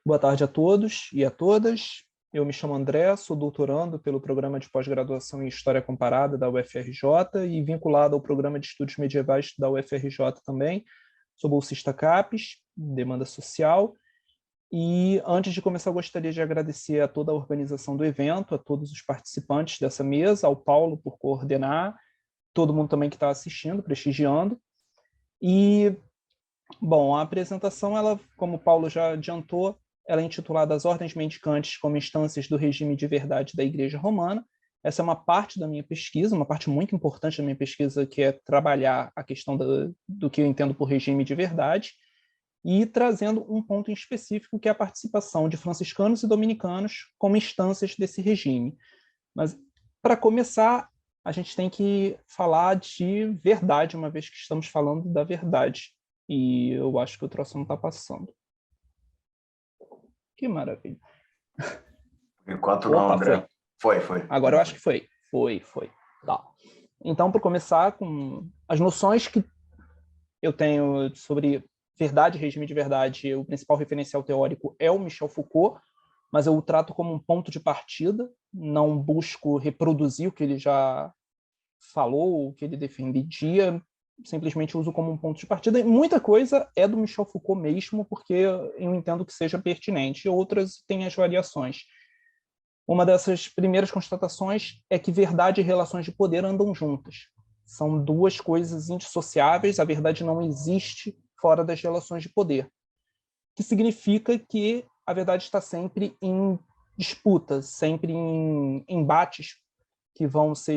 Boa tarde a todos e a todas. Eu me chamo André, sou doutorando pelo Programa de Pós-Graduação em História Comparada da UFRJ e vinculado ao Programa de Estudos Medievais da UFRJ também. Sou bolsista CAPES, demanda social. E antes de começar, eu gostaria de agradecer a toda a organização do evento, a todos os participantes dessa mesa, ao Paulo por coordenar, todo mundo também que está assistindo, prestigiando. E, bom, a apresentação, ela, como o Paulo já adiantou, ela é intitulada As Ordens Mendicantes como Instâncias do Regime de Verdade da Igreja Romana. Essa é uma parte da minha pesquisa, uma parte muito importante da minha pesquisa, que é trabalhar a questão do que eu entendo por regime de verdade, e trazendo um ponto em específico, que é a participação de franciscanos e dominicanos como instâncias desse regime. Mas, para começar, a gente tem que falar de verdade, uma vez que estamos falando da verdade. E eu acho que o troço não está passando. Que maravilha. Enquanto não, André. Foi. Agora eu acho que foi. Foi. Tá. Então, para começar com as noções que eu tenho sobre verdade e regime de verdade, o principal referencial teórico é o Michel Foucault, mas eu o trato como um ponto de partida, não busco reproduzir o que ele já falou, o que ele defendia, simplesmente uso como um ponto de partida. E muita coisa é do Michel Foucault mesmo, porque eu entendo que seja pertinente, e outras têm as variações. Uma dessas primeiras constatações é que verdade e relações de poder andam juntas. São duas coisas indissociáveis, a verdade não existe fora das relações de poder. O que significa que a verdade está sempre em disputas, sempre em embates que vão ser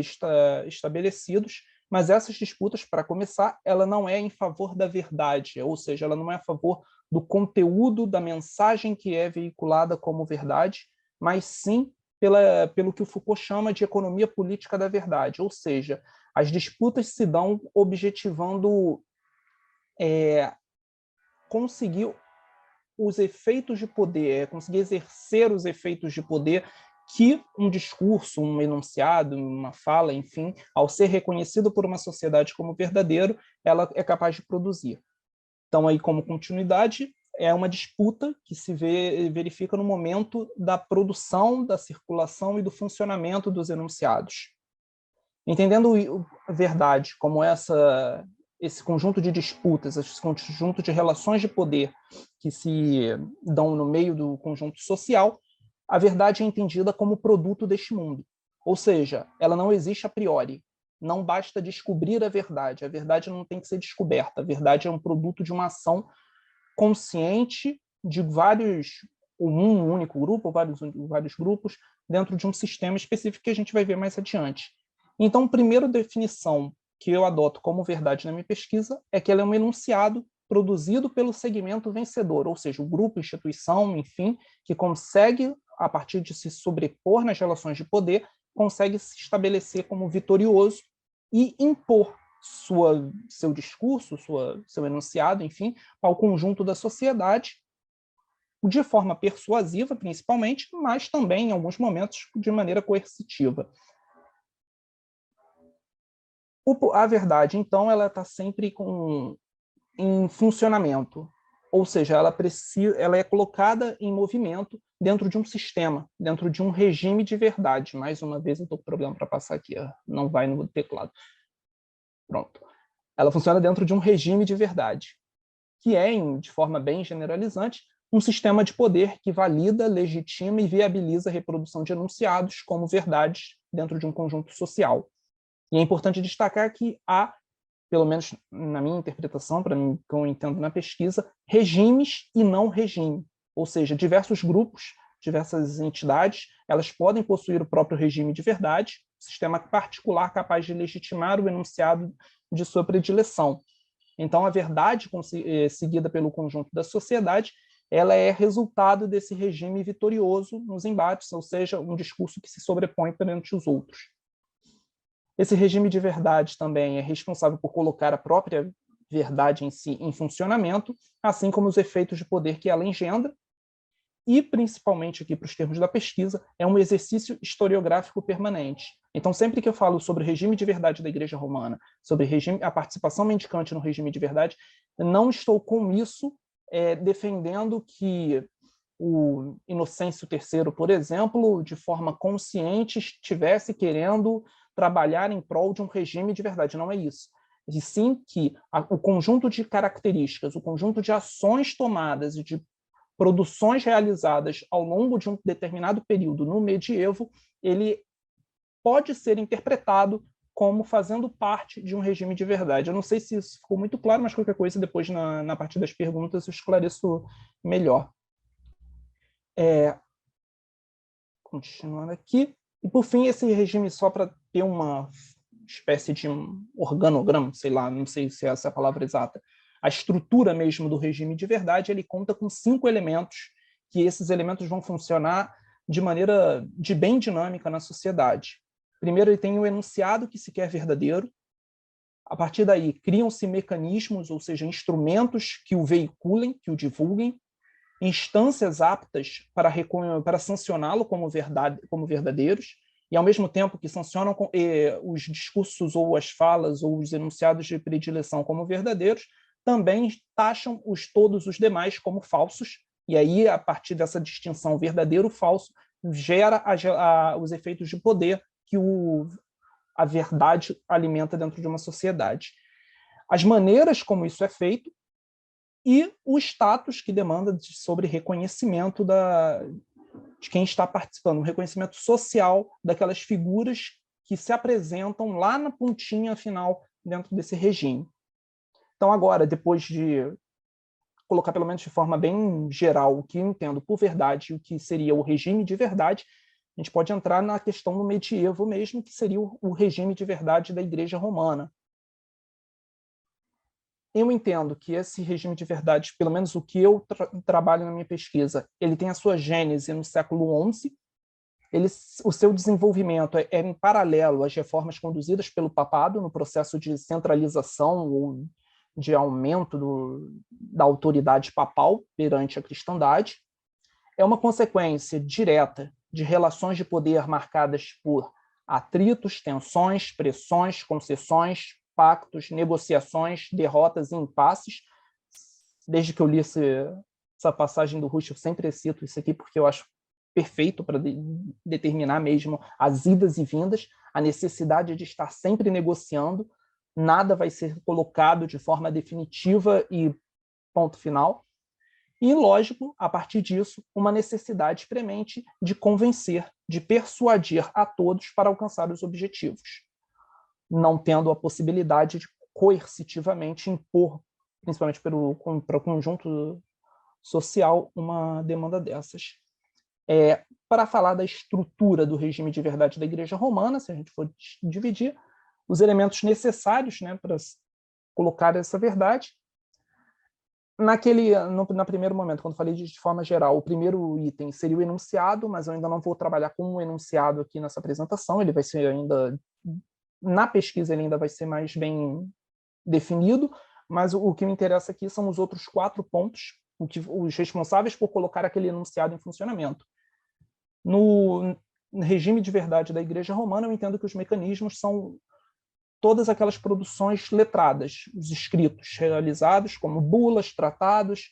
estabelecidos, mas essas disputas, para começar, ela não é em favor da verdade, ou seja, ela não é a favor do conteúdo da mensagem que é veiculada como verdade, mas sim pelo que o Foucault chama de economia política da verdade, ou seja, as disputas se dão objetivando conseguir os efeitos de poder, conseguir exercer os efeitos de poder que um discurso, um enunciado, uma fala, enfim, ao ser reconhecido por uma sociedade como verdadeiro, ela é capaz de produzir. Então, aí, como continuidade, é uma disputa que se verifica no momento da produção, da circulação e do funcionamento dos enunciados. Entendendo a verdade como esse conjunto de disputas, esse conjunto de relações de poder que se dão no meio do conjunto social, a verdade é entendida como produto deste mundo. Ou seja, ela não existe a priori. Não basta descobrir a verdade não tem que ser descoberta. A verdade é um produto de uma ação consciente de um único grupo, ou vários grupos, dentro de um sistema específico que a gente vai ver mais adiante. Então, a primeira definição que eu adoto como verdade na minha pesquisa é que ela é um enunciado produzido pelo segmento vencedor, ou seja, o grupo, instituição, enfim, que consegue, a partir de se sobrepor nas relações de poder, consegue se estabelecer como vitorioso e impor seu discurso, seu enunciado, enfim, ao conjunto da sociedade, de forma persuasiva, principalmente, mas também, em alguns momentos, de maneira coercitiva. A verdade, então, ela está sempre em funcionamento, ou seja, ela é colocada em movimento dentro de um sistema, dentro de um regime de verdade. Mais uma vez, eu estou com problema para passar aqui, não vai no teclado. Pronto. Ela funciona dentro de um regime de verdade, que é, de forma bem generalizante, um sistema de poder que valida, legitima e viabiliza a reprodução de enunciados como verdades dentro de um conjunto social. E é importante destacar que há, pelo menos na minha interpretação, para mim, que eu entendo na pesquisa, regimes e não regime. Ou seja, diversos grupos, diversas entidades, elas podem possuir o próprio regime de verdade, sistema particular capaz de legitimar o enunciado de sua predileção. Então, a verdade seguida pelo conjunto da sociedade, ela é resultado desse regime vitorioso nos embates, ou seja, um discurso que se sobrepõe perante os outros. Esse regime de verdade também é responsável por colocar a própria verdade em si em funcionamento, assim como os efeitos de poder que ela engendra, e, principalmente aqui para os termos da pesquisa, é um exercício historiográfico permanente. Então, sempre que eu falo sobre o regime de verdade da Igreja Romana, sobre a participação mendicante no regime de verdade, não estou com isso defendendo que o Inocêncio III, por exemplo, de forma consciente, estivesse querendo trabalhar em prol de um regime de verdade. Não é isso. E sim que o conjunto de características, o conjunto de ações tomadas e de produções realizadas ao longo de um determinado período no medievo, ele pode ser interpretado como fazendo parte de um regime de verdade. Eu não sei se isso ficou muito claro, mas qualquer coisa depois na parte das perguntas eu esclareço melhor. Continuando aqui. E, por fim, esse regime, só para ter uma espécie de um organograma, sei lá, não sei se essa é a palavra exata, a estrutura mesmo do regime de verdade, ele conta com 5 elementos, que esses elementos vão funcionar de maneira bem dinâmica na sociedade. Primeiro, ele tem o enunciado que se quer verdadeiro. A partir daí, criam-se mecanismos, ou seja, instrumentos que o veiculem, que o divulguem, instâncias aptas para sancioná-lo como verdadeiros, e ao mesmo tempo que sancionam os discursos ou as falas ou os enunciados de predileção como verdadeiros, também taxam todos os demais como falsos, e aí, a partir dessa distinção verdadeiro-falso, gera os efeitos de poder que a verdade alimenta dentro de uma sociedade. As maneiras como isso é feito e o status que demanda sobre reconhecimento de quem está participando, um reconhecimento social daquelas figuras que se apresentam lá na pontinha final dentro desse regime. Então, agora, depois de colocar, pelo menos de forma bem geral, o que eu entendo por verdade e o que seria o regime de verdade, a gente pode entrar na questão do medievo mesmo, que seria o regime de verdade da Igreja Romana. Eu entendo que esse regime de verdade, pelo menos o que eu trabalho na minha pesquisa, ele tem a sua gênese no século XI, o seu desenvolvimento é em paralelo às reformas conduzidas pelo papado no processo de centralização ou de aumento da autoridade papal perante a cristandade. É uma consequência direta de relações de poder marcadas por atritos, tensões, pressões, concessões, pactos, negociações, derrotas e impasses. Desde que eu li essa passagem do Rush, eu sempre cito isso aqui porque eu acho perfeito para determinar mesmo as idas e vindas, a necessidade de estar sempre negociando, nada vai ser colocado de forma definitiva e ponto final. E, lógico, a partir disso, uma necessidade premente de convencer, de persuadir a todos para alcançar os objetivos, não tendo a possibilidade de coercitivamente impor, principalmente para o conjunto social, uma demanda dessas. Para falar da estrutura do regime de verdade da Igreja Romana, se a gente for dividir, os elementos necessários, né, para colocar essa verdade, no primeiro momento, quando falei de forma geral, o primeiro item seria o enunciado, mas eu ainda não vou trabalhar com o enunciado aqui nessa apresentação, ele vai ser ainda, na pesquisa ele ainda vai ser mais bem definido, mas o que me interessa aqui são os outros 4 pontos, os responsáveis por colocar aquele enunciado em funcionamento. No regime de verdade da Igreja Romana, eu entendo que os mecanismos são todas aquelas produções letradas, os escritos realizados como bulas, tratados,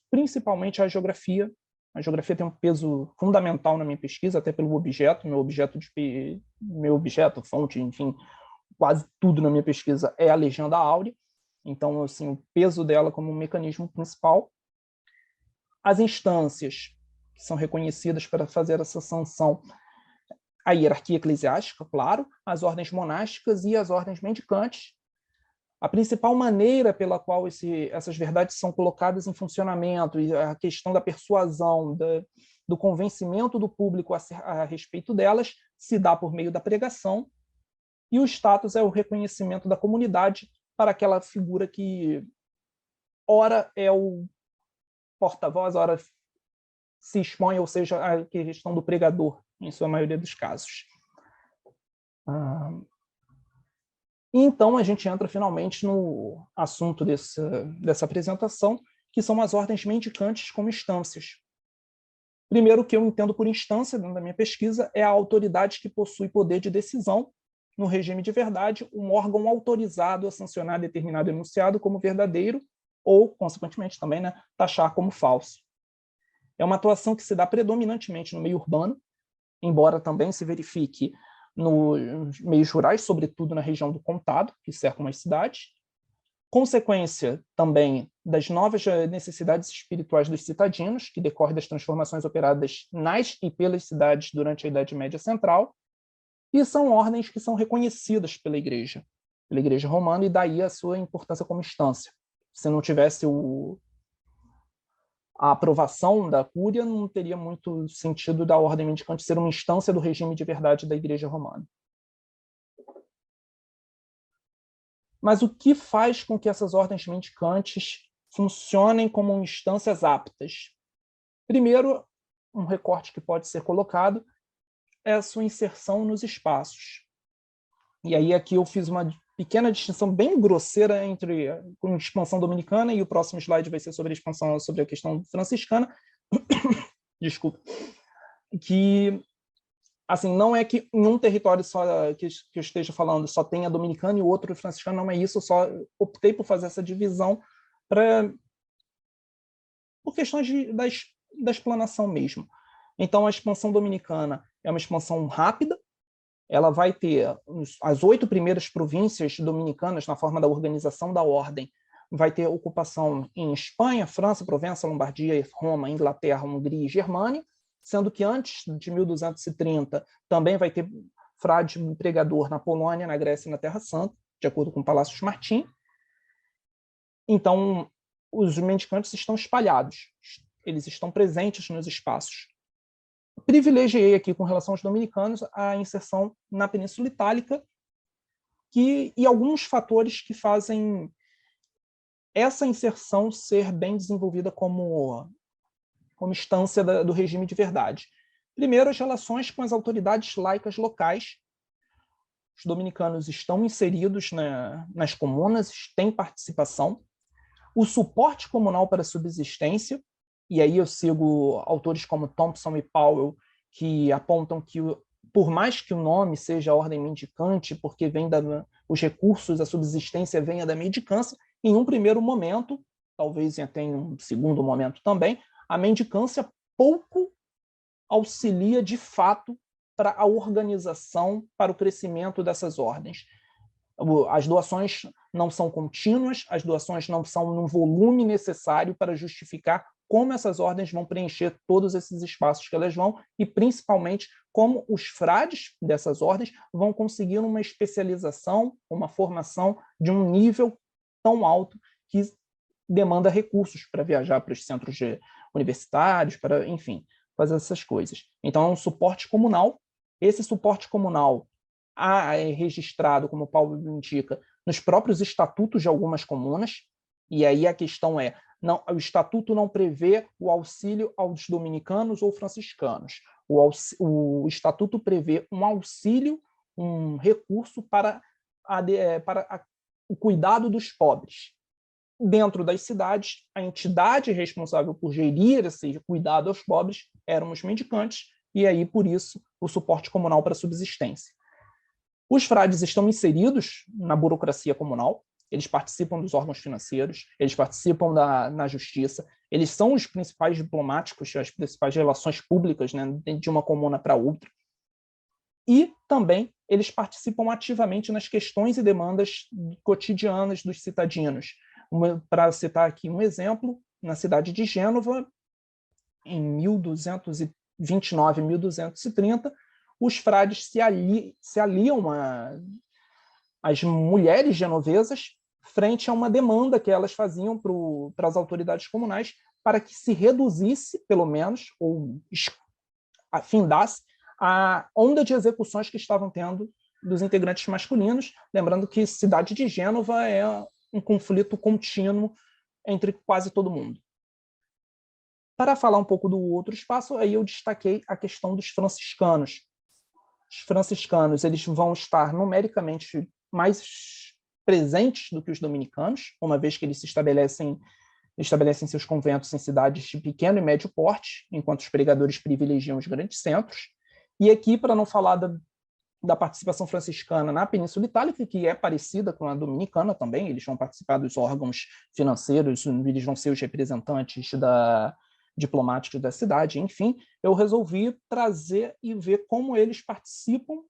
principalmente a geografia. A geografia tem um peso fundamental na minha pesquisa, até pelo objeto, meu objeto, fonte, enfim, quase tudo na minha pesquisa é a Legenda Áurea. Então, assim, o peso dela como um mecanismo principal. As instâncias que são reconhecidas para fazer essa sanção, a hierarquia eclesiástica, claro, as ordens monásticas e as ordens mendicantes. A principal maneira pela qual essas verdades são colocadas em funcionamento, e a questão da persuasão, do convencimento do público a respeito delas, se dá por meio da pregação, e o status é o reconhecimento da comunidade para aquela figura que, ora, é o porta-voz, ora se expõe, ou seja, a questão do pregador, em sua maioria dos casos. E então a gente entra finalmente no assunto dessa apresentação, que são as ordens mendicantes como instâncias. Primeiro, o que eu entendo por instância, dentro da minha pesquisa, é a autoridade que possui poder de decisão no regime de verdade, um órgão autorizado a sancionar determinado enunciado como verdadeiro ou, consequentemente, também, né, taxar como falso. É uma atuação que se dá predominantemente no meio urbano, embora também se verifique nos meios rurais, sobretudo na região do Contado, que cercam as cidades. Consequência também das novas necessidades espirituais dos citadinos, que decorre das transformações operadas nas e pelas cidades durante a Idade Média Central, e são ordens que são reconhecidas pela Igreja Romana, e daí a sua importância como instância. Se não tivesse a aprovação da Cúria, não teria muito sentido da ordem mendicante ser uma instância do regime de verdade da Igreja Romana. Mas o que faz com que essas ordens mendicantes funcionem como instâncias aptas? Primeiro, um recorte que pode ser colocado é a sua inserção nos espaços. E aí aqui eu fiz uma pequena distinção bem grosseira entre a expansão dominicana, e o próximo slide vai ser sobre a expansão, sobre a questão franciscana. Desculpa. Que, assim, não é que em um território só que eu esteja falando só tenha dominicano e o outro franciscano, não é isso, eu só optei por fazer essa divisão por questões da explanação mesmo. Então, a expansão dominicana é uma expansão rápida, ela vai ter as 8 primeiras províncias dominicanas, na forma da organização da ordem, vai ter ocupação em Espanha, França, Provença, Lombardia, Roma, Inglaterra, Hungria e Germânia, sendo que antes de 1230 também vai ter frade pregador na Polônia, na Grécia e na Terra Santa, de acordo com Palácios Martim. Então, os mendicantes estão espalhados, eles estão presentes nos espaços. Privilegiei aqui, com relação aos dominicanos, a inserção na Península Itálica e alguns fatores que fazem essa inserção ser bem desenvolvida como instância do regime de verdade. Primeiro, as relações com as autoridades laicas locais. Os dominicanos estão inseridos nas comunas, têm participação. O suporte comunal para a subsistência, e aí eu sigo autores como Thompson e Powell, que apontam que, por mais que o nome seja a ordem mendicante, porque vem os recursos, a subsistência venha da mendicância, em um primeiro momento, talvez até em um segundo momento também, a mendicância pouco auxilia de fato para a organização, para o crescimento dessas ordens. As doações não são contínuas, as doações não são num volume necessário para justificar como essas ordens vão preencher todos esses espaços que elas vão, e principalmente como os frades dessas ordens vão conseguir uma especialização, uma formação de um nível tão alto que demanda recursos para viajar para os centros universitários, para, enfim, fazer essas coisas. Então, é um suporte comunal. Esse suporte comunal é registrado, como o Paulo indica, nos próprios estatutos de algumas comunas, e aí a questão é, o estatuto não prevê o auxílio aos dominicanos ou franciscanos. O estatuto prevê um auxílio, um recurso para o cuidado dos pobres. Dentro das cidades, a entidade responsável por gerir esse cuidado aos pobres eram os mendicantes, e aí, por isso, o suporte comunal para a subsistência. Os frades estão inseridos na burocracia comunal, eles participam dos órgãos financeiros, eles participam na justiça, eles são os principais diplomáticos, as principais relações públicas, né, de uma comuna para outra. E também eles participam ativamente nas questões e demandas cotidianas dos citadinos. Para citar aqui um exemplo, na cidade de Gênova, em 1229, 1230, os frades se aliam às mulheres genovesas frente a uma demanda que elas faziam para as autoridades comunais para que se reduzisse, pelo menos, ou afindasse, a onda de execuções que estavam tendo dos integrantes masculinos, lembrando que a cidade de Gênova é um conflito contínuo entre quase todo mundo. Para falar um pouco do outro espaço, aí eu destaquei a questão dos franciscanos. Os franciscanos, eles vão estar numericamente mais presentes do que os dominicanos, uma vez que eles estabelecem seus conventos em cidades de pequeno e médio porte, enquanto os pregadores privilegiam os grandes centros. E aqui, para não falar da participação franciscana na Península Itálica, que é parecida com a dominicana também, eles vão participar dos órgãos financeiros, eles vão ser os representantes diplomáticos da cidade, enfim, eu resolvi trazer e ver como eles participam,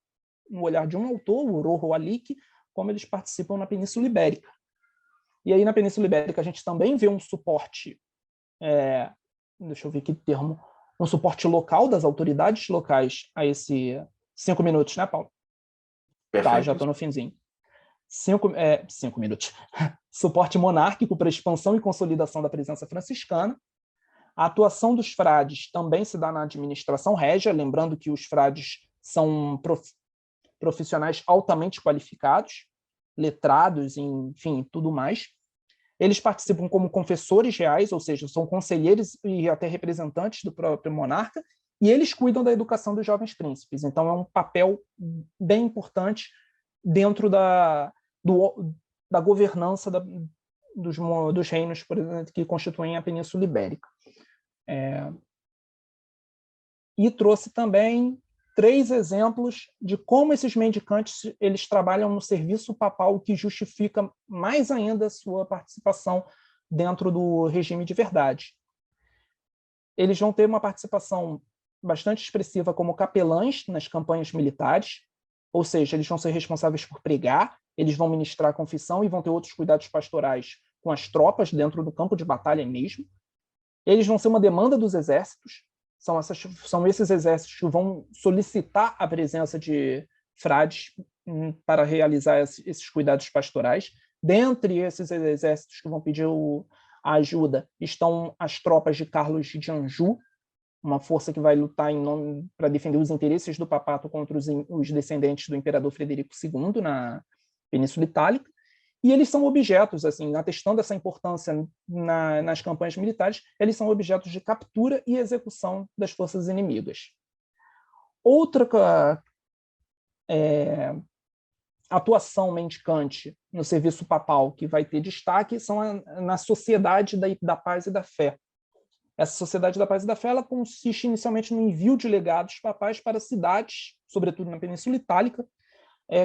no olhar de um autor, o Rojo Alique, como eles participam na Península Ibérica. E aí, na Península Ibérica, a gente também vê um suporte, deixa eu ver que termo, um suporte local das autoridades locais a esse... 5 minutos, né, Paulo? Perfeito. Tá, já estou no finzinho. 5 minutos. Suporte monárquico para a expansão e consolidação da presença franciscana. A atuação dos frades também se dá na administração régia, lembrando que os frades são profissionais altamente qualificados, letrados, enfim, tudo mais. Eles participam como confessores reais, ou seja, são conselheiros e até representantes do próprio monarca, e eles cuidam da educação dos jovens príncipes. Então, é um papel bem importante dentro da governança dos reinos, por exemplo, que constituem a Península Ibérica. E trouxe também 3 exemplos de como esses mendicantes eles trabalham no serviço papal, que justifica mais ainda a sua participação dentro do regime de verdade. Eles vão ter uma participação bastante expressiva como capelães nas campanhas militares, ou seja, eles vão ser responsáveis por pregar, eles vão ministrar a confissão e vão ter outros cuidados pastorais com as tropas dentro do campo de batalha mesmo. Eles vão ser uma demanda dos exércitos, são esses exércitos que vão solicitar a presença de frades para realizar esses cuidados pastorais. Dentre esses exércitos que vão pedir a ajuda estão as tropas de Carlos de Anjou, uma força que vai lutar para defender os interesses do papato contra os descendentes do imperador Frederico II na Península Itálica. E eles são objetos, assim, atestando essa importância nas campanhas militares, eles são objetos de captura e execução das forças inimigas. Outra atuação mendicante no serviço papal que vai ter destaque são na Sociedade da Paz e da Fé. Essa Sociedade da Paz e da Fé ela consiste inicialmente no envio de legados papais para cidades, sobretudo na Península Itálica,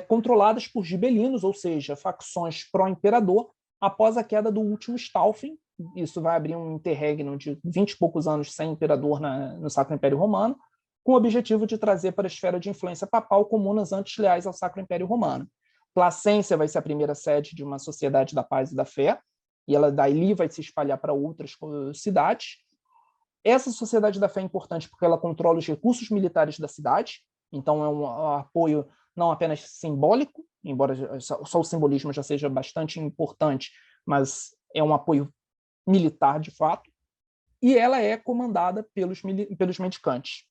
controladas por gibelinos, ou seja, facções pró-imperador, após a queda do último Stauffen. Isso vai abrir um interregno de 20 e poucos anos sem imperador no Sacro Império Romano, com o objetivo de trazer para a esfera de influência papal comunas antes leais ao Sacro Império Romano. Placência vai ser a primeira sede de uma Sociedade da Paz e da Fé, e ela daí vai se espalhar para outras cidades. Essa Sociedade da Fé é importante porque ela controla os recursos militares da cidade, então é um apoio não apenas simbólico, embora só o simbolismo já seja bastante importante, mas é um apoio militar de fato, e ela é comandada pelos mendicantes.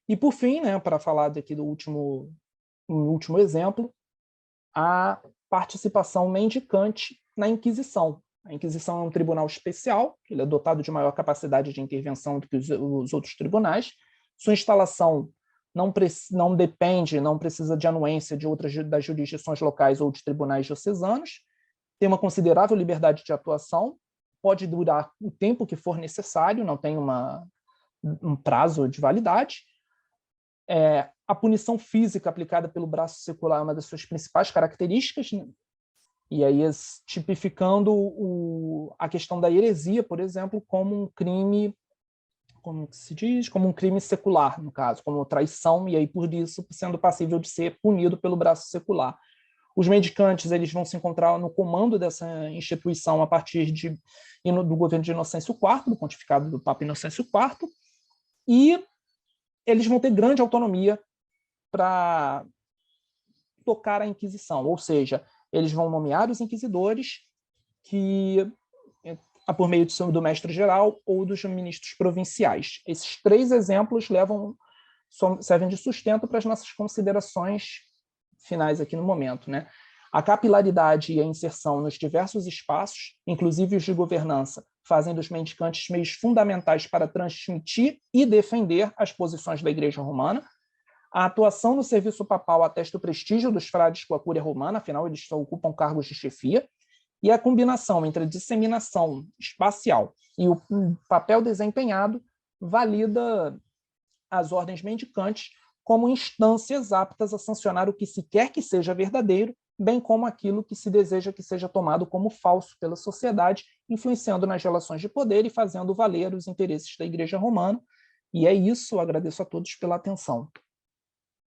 E por fim, né, para falar daqui do último exemplo, a participação mendicante na Inquisição. A Inquisição é um tribunal especial, ele é dotado de maior capacidade de intervenção do que os outros tribunais. Sua instalação não depende, não precisa de anuência de outras das jurisdições locais ou de tribunais diocesanos, tem uma considerável liberdade de atuação, pode durar o tempo que for necessário, não tem um prazo de validade. A punição física aplicada pelo braço secular é uma das suas principais características, né? E aí tipificando a questão da heresia, por exemplo, como um crime, como se diz, como um crime secular, no caso, como traição, e aí por isso sendo passível de ser punido pelo braço secular. Os mendicantes eles vão se encontrar no comando dessa instituição a partir do governo de Inocêncio IV, do pontificado do Papa Inocêncio IV, e eles vão ter grande autonomia para tocar a Inquisição, ou seja, eles vão nomear os inquisidores por meio do mestre-geral ou dos ministros provinciais. Esses 3 exemplos servem de sustento para as nossas considerações finais aqui no momento, né? A capilaridade e a inserção nos diversos espaços, inclusive os de governança, fazem dos mendicantes meios fundamentais para transmitir e defender as posições da Igreja Romana. A atuação no serviço papal atesta o prestígio dos frades com a Cúria Romana, afinal, eles só ocupam cargos de chefia, e a combinação entre a disseminação espacial e o papel desempenhado valida as ordens mendicantes como instâncias aptas a sancionar o que se quer que seja verdadeiro bem como aquilo que se deseja que seja tomado como falso pela sociedade, influenciando nas relações de poder e fazendo valer os interesses da Igreja Romana. E é isso, agradeço a todos pela atenção.